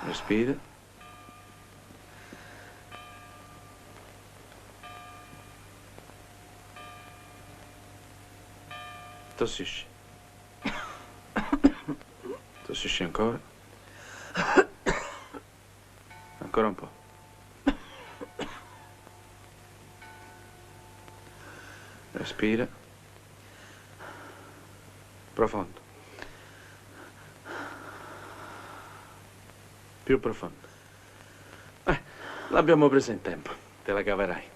Respira. Tossisci. Tossisci ancora. Ancora un po'. Respira. Profondo. Più profondo. L'abbiamo presa in tempo. Te la caverai.